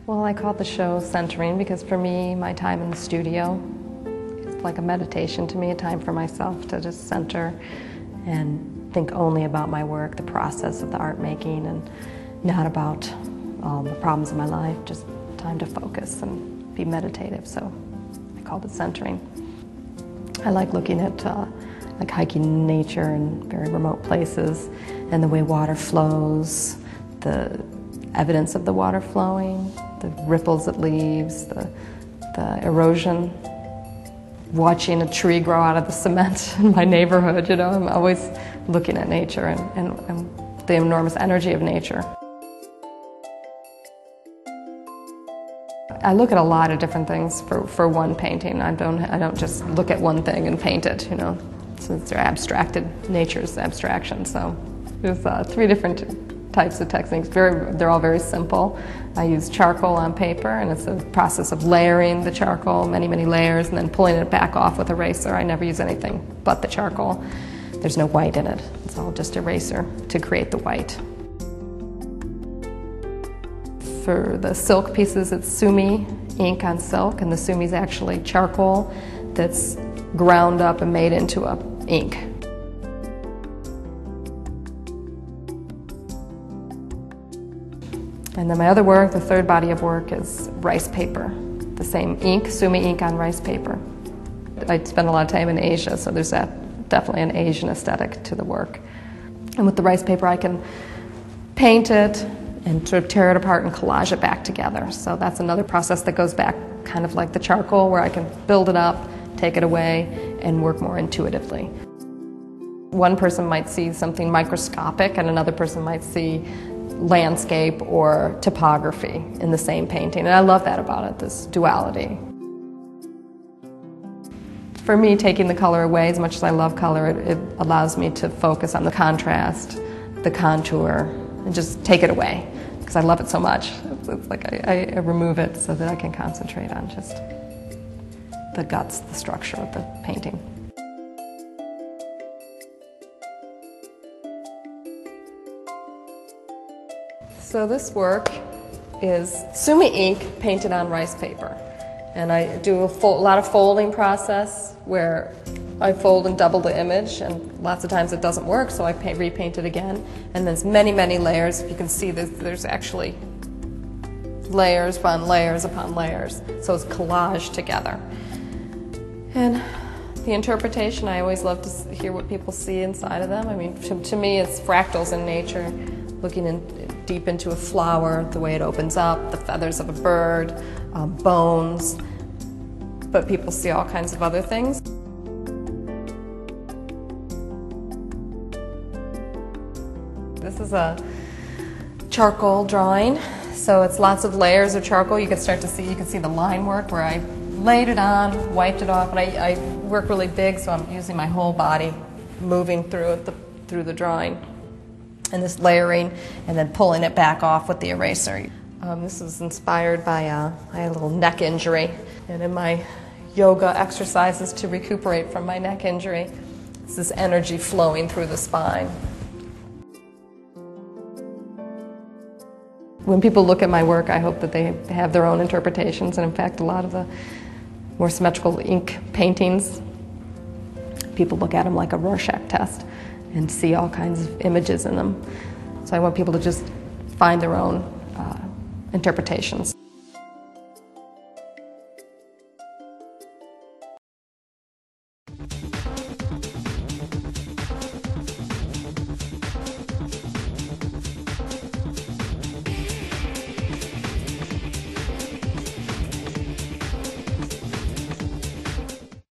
Well, I call the show centering because for me, my time in the studio is like a meditation to me, a time for myself to just center and think only about my work, the process of the art making, and not about all the problems of my life, just time to focus and be meditative. So I called it centering. I like looking at like hiking in nature in very remote places and the way water flows, the evidence of the water flowing, the ripples it leaves, the erosion, watching a tree grow out of the cement in my neighborhood. You know, I'm always looking at nature and the enormous energy of nature. I look at a lot of different things for one painting. I don't just look at one thing and paint it, you know. Since they're abstracted, nature's abstraction. So there's 3 different types of techniques. They're all very simple. I use charcoal on paper, and it's a process of layering the charcoal, many, many layers, and then pulling it back off with eraser. I never use anything but the charcoal. There's no white in it. It's all just eraser to create the white. For the silk pieces, it's sumi ink on silk, and the sumi is actually charcoal that's ground up and made into a ink. And then my other work, the third body of work, is rice paper. The same ink, sumi ink on rice paper. I spend a lot of time in Asia, so there's definitely an Asian aesthetic to the work. And with the rice paper, I can paint it and sort of tear it apart and collage it back together. So that's another process that goes back kind of like the charcoal, where I can build it up, take it away, and work more intuitively. One person might see something microscopic and another person might see landscape or topography in the same painting, and I love that about it, this duality. For me, taking the color away, as much as I love color, it allows me to focus on the contrast, the contour, and just take it away, because I love it so much. It's like I remove it so that I can concentrate on just the guts, the structure of the painting. So this work is sumi ink painted on rice paper. And I do a lot of folding process where I fold and double the image, and lots of times it doesn't work, so I repaint it again. And there's many, many layers. If you can see, there's actually layers upon layers upon layers. So it's collaged together. And the interpretation, I always love to hear what people see inside of them. I mean, to me, it's fractals in nature, looking deep into a flower, the way it opens up, the feathers of a bird, bones. But people see all kinds of other things. This is a charcoal drawing, so it's lots of layers of charcoal. You can see the line work where I laid it on, wiped it off, and I work really big, so I'm using my whole body moving through the drawing. And this layering and then pulling it back off with the eraser. This is inspired by I had a little neck injury, and in my yoga exercises to recuperate from my neck injury, it's this energy flowing through the spine. When people look at my work, I hope that they have their own interpretations, and in fact a lot of the more symmetrical ink paintings, people look at them like a Rorschach test and see all kinds of images in them. So I want people to just find their own interpretations.